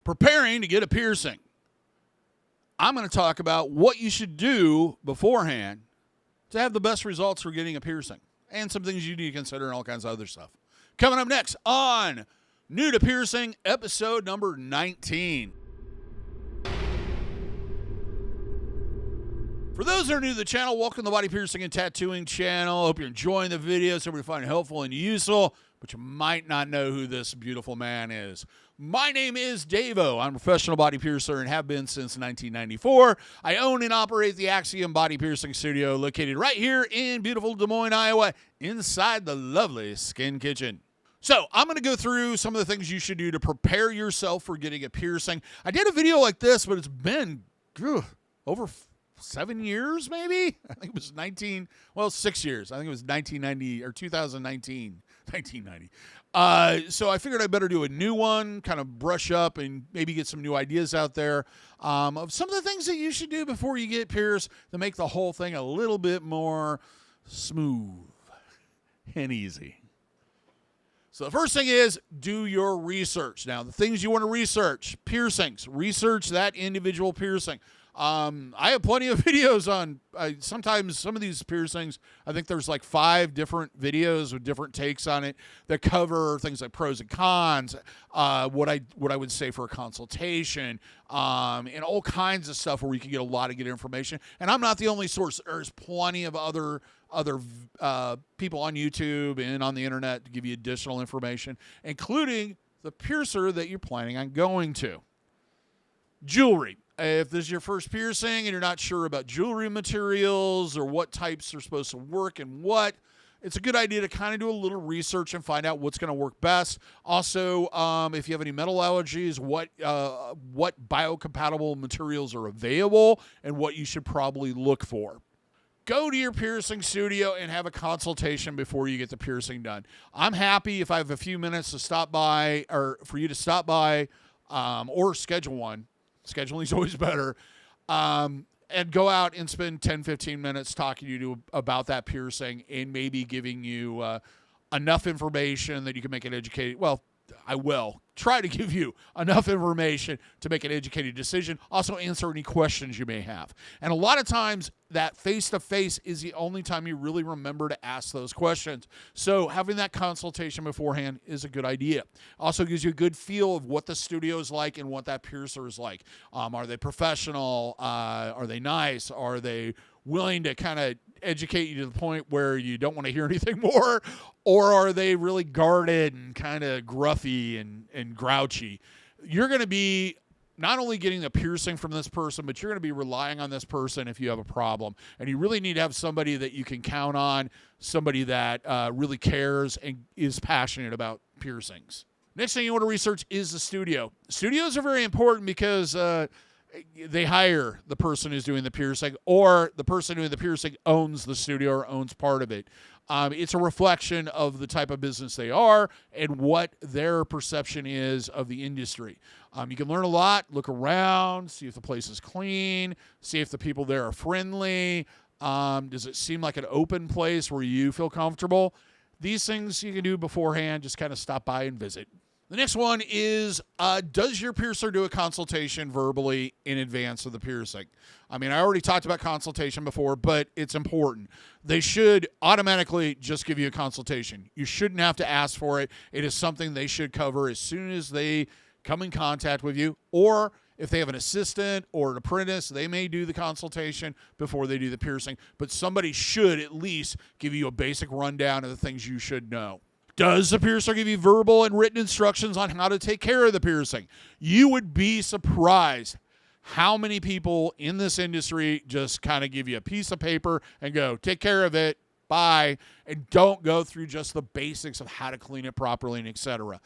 Preparing to get a piercing. I'm going to talk about what you should do beforehand to have the best results for getting a piercing and some things you need to consider and all kinds of other stuff. Coming up next on New to Piercing, episode number 19. For those that are new to the channel, welcome to the Body Piercing and Tattooing channel. Hope you're enjoying the videos. Hope you find it helpful and useful, but you might not know who this beautiful man is. My name is DaVo. I'm a professional body piercer and have been since 1994. I own and operate the Axiom Body Piercing studio located right here in beautiful Des Moines, Iowa, inside the lovely Skin Kitchen. So I'm going to go through some of the things you should do to prepare yourself for getting a piercing. I did a video like this, but it's been over 7 years, maybe? I think it was 6 years. I think it was 1990 or 2019, 1990. So I figured I'd better do a new one, kind of brush up and maybe get some new ideas out there of some of the things that you should do before you get pierced to make the whole thing a little bit more smooth and easy. So the first thing is do your research. Now, the things you want to research, piercings, research that individual piercing. I have plenty of videos on sometimes some of these piercings. I think there's like 5 different videos with different takes on it that cover things like pros and cons, what I would say for a consultation, and all kinds of stuff where you can get a lot of good information. And I'm not the only source. There's plenty of other people on YouTube and on the internet to give you additional information, including the piercer that you're planning on going to. Jewelry. If this is your first piercing and you're not sure about jewelry materials or what types are supposed to work and what, it's a good idea to kind of do a little research and find out what's going to work best. Also, if you have any metal allergies, what biocompatible materials are available and what you should probably look for. Go to your piercing studio and have a consultation before you get the piercing done. I'm happy if I have a few minutes to stop by or for you to stop by or schedule one. Scheduling is always better. And go out and spend 10, 15 minutes talking to you about that piercing and maybe giving you enough information that you can make an educated, well, I will try to give you enough information to make an educated decision. Also answer any questions you may have. And a lot of times that face-to-face is the only time you really remember to ask those questions. So having that consultation beforehand is a good idea. Also gives you a good feel of what the studio is like and what that piercer is like. Are they professional? Are they nice? Are they willing to kind of educate you to the point where you don't want to hear anything more? Or are they really guarded and kind of gruffy and grouchy? You're going to be not only getting the piercing from this person, but you're going to be relying on this person if you have a problem. And you really need to have somebody that you can count on, somebody that really cares and is passionate about piercings. Next thing you want to research is the studio. Studios are very important because they hire the person who's doing the piercing, or the person doing the piercing owns the studio or owns part of it. It's a reflection of the type of business they are and what their perception is of the industry. You can learn a lot, look around, see if the place is clean, see if the people there are friendly. Does it seem like an open place where you feel comfortable? These things you can do beforehand, just kind of stop by and visit. The next one is, does your piercer do a consultation verbally in advance of the piercing? I mean, I already talked about consultation before, but it's important. They should automatically just give you a consultation. You shouldn't have to ask for it. It is something they should cover as soon as they come in contact with you, or if they have an assistant or an apprentice, they may do the consultation before they do the piercing, but somebody should at least give you a basic rundown of the things you should know. Does the piercer give you verbal and written instructions on how to take care of the piercing? You would be surprised how many people in this industry just kind of give you a piece of paper and go, take care of it, bye, and don't go through just the basics of how to clean it properly and etc.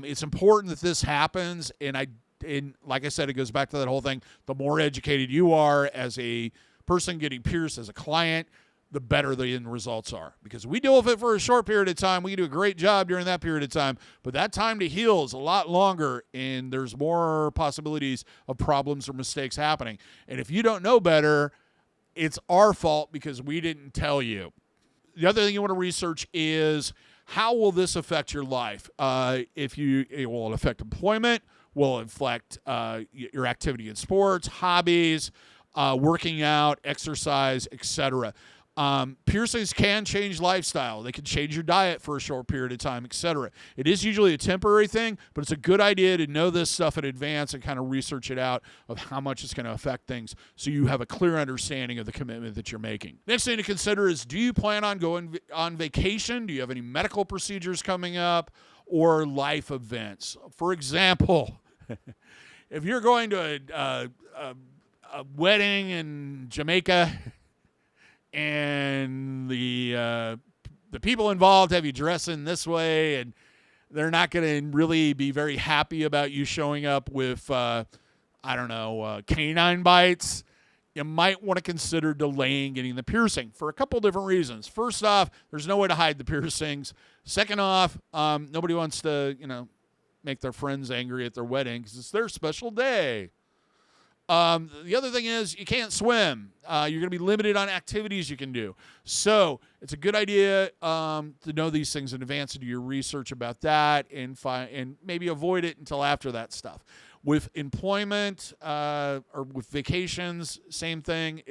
It's important that this happens, and like I said, it goes back to that whole thing. The more educated you are as a person getting pierced, as a client, the better the end results are. Because we deal with it for a short period of time. We can do a great job during that period of time, but that time to heal is a lot longer, and there's more possibilities of problems or mistakes happening. And if you don't know better, it's our fault because we didn't tell you. The other thing you want to research is, how will this affect your life? It will affect employment? will affect your activity in sports, hobbies, working out, exercise, etc. Piercings can change lifestyle. They can change your diet for a short period of time, etc. It is usually a temporary thing, but it's a good idea to know this stuff in advance and kind of research it out of how much it's going to affect things so you have a clear understanding of the commitment that you're making. Next thing to consider is, do you plan on going on vacation? Do you have any medical procedures coming up or life events? For example, if you're going to a wedding in Jamaica and the people involved have you dressing this way, and they're not going to really be very happy about you showing up with, canine bites, you might want to consider delaying getting the piercing for a couple different reasons. First off, there's no way to hide the piercings. Second off, nobody wants to, make their friends angry at their wedding because it's their special day. The other thing is you can't swim. You're going to be limited on activities you can do. So it's a good idea to know these things in advance and do your research about that and maybe avoid it until after that stuff. With employment or with vacations, same thing.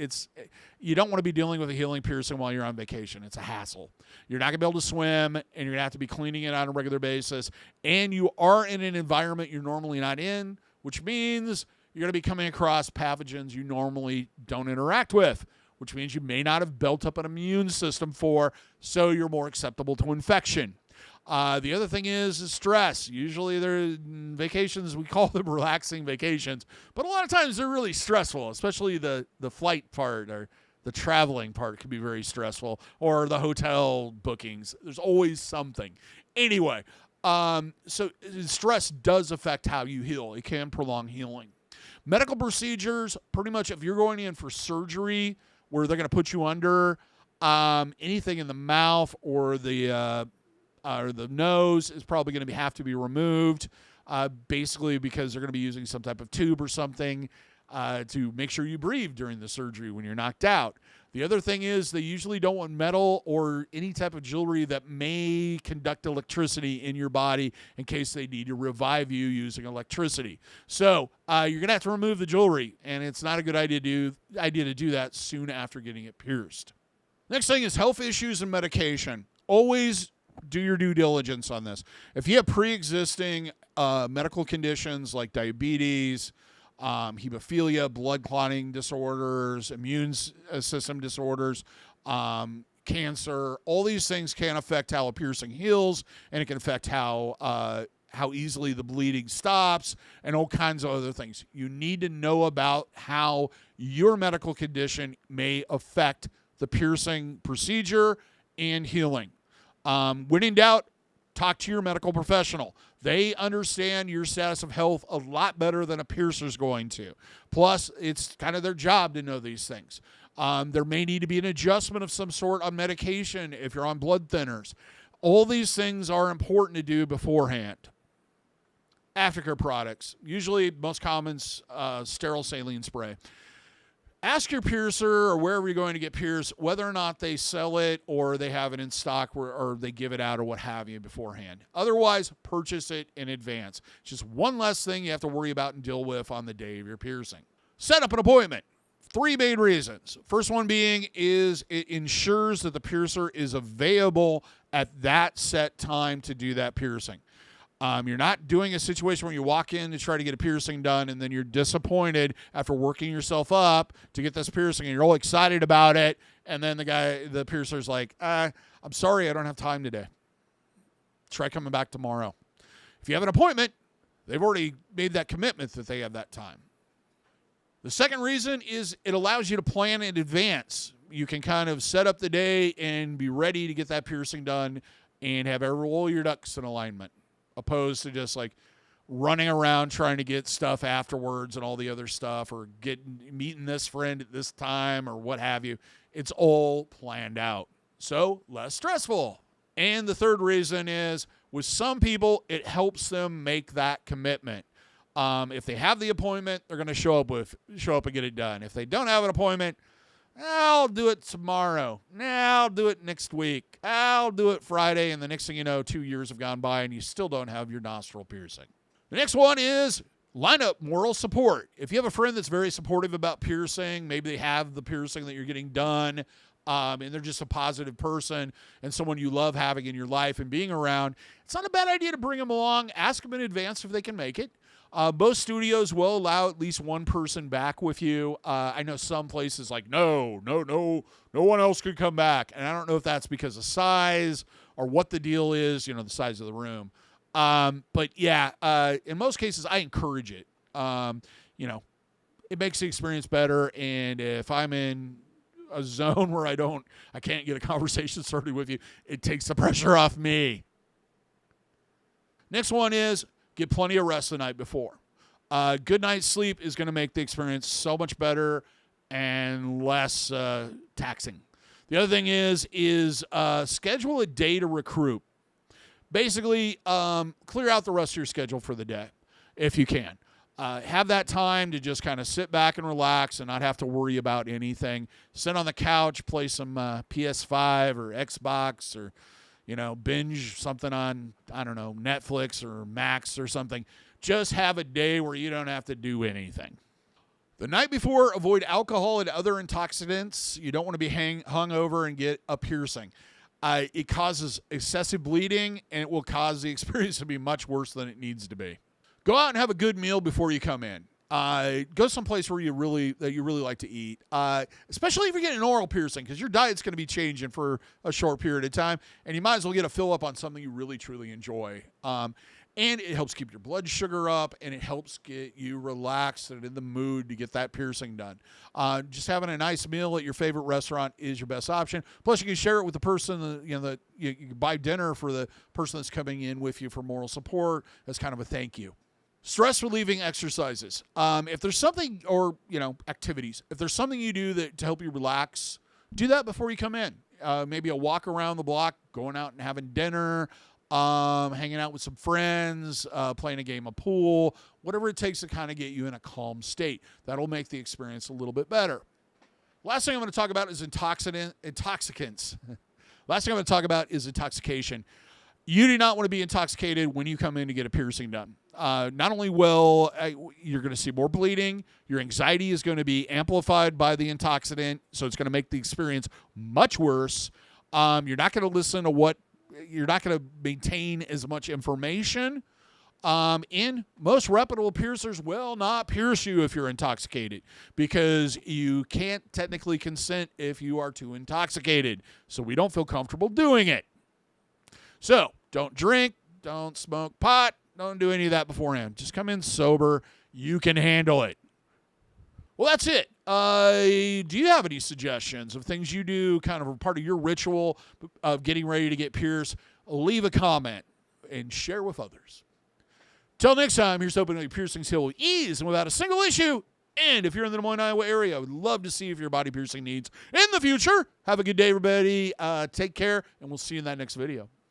You don't want to be dealing with a healing piercing while you're on vacation. It's a hassle. You're not going to be able to swim, and you're going to have to be cleaning it on a regular basis. And you are in an environment you're normally not in, which means you're going to be coming across pathogens you normally don't interact with, which means you may not have built up an immune system for, so you're more acceptable to infection. The other thing is stress. Usually they're vacations, we call them relaxing vacations, but a lot of times they're really stressful, especially the flight part or the traveling part can be very stressful, or the hotel bookings. There's always something. Anyway, so stress does affect how you heal. It can prolong healing. Medical procedures, pretty much if you're going in for surgery where they're going to put you under, anything in the mouth or the nose is probably going to have to be removed, basically because they're going to be using some type of tube or something to make sure you breathe during the surgery when you're knocked out. The other thing is they usually don't want metal or any type of jewelry that may conduct electricity in your body in case they need to revive you using electricity. So you're going to have to remove the jewelry, and it's not a good idea to do that soon after getting it pierced. Next thing is health issues and medication. Always do your due diligence on this. If you have pre-existing medical conditions like diabetes, hemophilia, blood clotting disorders, immune system disorders, cancer, all these things can affect how a piercing heals, and it can affect how easily the bleeding stops, and all kinds of other things. You need to know about how your medical condition may affect the piercing procedure and healing. When in doubt, talk to your medical professional. They understand your status of health a lot better than a piercer's going to. Plus, it's kind of their job to know these things. There may need to be an adjustment of some sort on medication if you're on blood thinners. All these things are important to do beforehand. Aftercare products, usually most common sterile saline spray. Ask your piercer or wherever you're going to get pierced whether or not they sell it or they have it in stock or they give it out or what have you beforehand. Otherwise, purchase it in advance. It's just one less thing you have to worry about and deal with on the day of your piercing. Set up an appointment. 3 main reasons. First one being is it ensures that the piercer is available at that set time to do that piercing. You're not doing a situation where you walk in to try to get a piercing done and then you're disappointed after working yourself up to get this piercing and you're all excited about it, and then the piercer's like, I'm sorry, I don't have time today. Try coming back tomorrow. If you have an appointment, they've already made that commitment that they have that time. The second reason is it allows you to plan in advance. You can kind of set up the day and be ready to get that piercing done and have all your ducks in alignment, opposed to just like running around trying to get stuff afterwards and all the other stuff, or meeting this friend at this time or what have you. It's all planned out, so less stressful. And the third reason is with some people, it helps them make that commitment. If they have the appointment, they're going to show up and get it done. If they don't have an appointment, I'll do it tomorrow. I'll do it next week. I'll do it Friday. And the next thing you know, 2 years have gone by and you still don't have your nostril piercing. The next one is Line up moral support. If you have a friend that's very supportive about piercing, maybe they have the piercing that you're getting done, and they're just a positive person and someone you love having in your life and being around, it's not a bad idea to bring them along. Ask them in advance if they can make it. Most studios will allow at least one person back with you. I know some places like, no one else could come back. And I don't know if that's because of size or what the deal is, the size of the room. But yeah, in most cases, I encourage it. It makes the experience better. And if I'm in a zone where I can't get a conversation started with you, it takes the pressure off me. Next one is get plenty of rest the night before. Good night's sleep is going to make the experience so much better and less taxing. The other thing is schedule a day to recruit. Basically, clear out the rest of your schedule for the day if you can. Have that time to just kind of sit back and relax and not have to worry about anything. Sit on the couch, play some PS5 or Xbox or, binge something on, I don't know, Netflix or Max or something. Just have a day where you don't have to do anything. The night before, avoid alcohol and other intoxicants. You don't want to be hungover and get a piercing. It causes excessive bleeding, and it will cause the experience to be much worse than it needs to be. Go out and have a good meal before you come in. Go someplace where you really like to eat, especially if you're getting an oral piercing, because your diet's going to be changing for a short period of time, and you might as well get a fill up on something you really, truly enjoy. And it helps keep your blood sugar up, and it helps get you relaxed and in the mood to get that piercing done. Just having a nice meal at your favorite restaurant is your best option. Plus, you can share it with the person that you can buy dinner for the person that's coming in with you for moral support as kind of a thank you. Stress relieving exercises. If there's something, or activities, if there's something you do to help you relax, do that before you come in. Maybe a walk around the block, going out and having dinner, hanging out with some friends, playing a game of pool, whatever it takes to kind of get you in a calm state. That'll make the experience a little bit better. Last thing I'm going to talk about is intoxicants. Last thing I'm going to talk about is intoxication. You do not want to be intoxicated when you come in to get a piercing done. Not only will you're going to see more bleeding, your anxiety is going to be amplified by the intoxicant, so it's going to make the experience much worse. You're not going to maintain as much information. And most reputable piercers will not pierce you if you're intoxicated, because you can't technically consent if you are too intoxicated. So we don't feel comfortable doing it. So don't drink, don't smoke pot, don't do any of that beforehand. Just come in sober. You can handle it. Well, that's it. Do you have any suggestions of things you do kind of a part of your ritual of getting ready to get pierced? Leave a comment and share with others. Till next time, here's hoping that piercings heal with ease and without a single issue. And if you're in the Des Moines, Iowa area, I would love to see if your body piercing needs in the future. Have a good day, everybody. Take care, and we'll see you in that next video.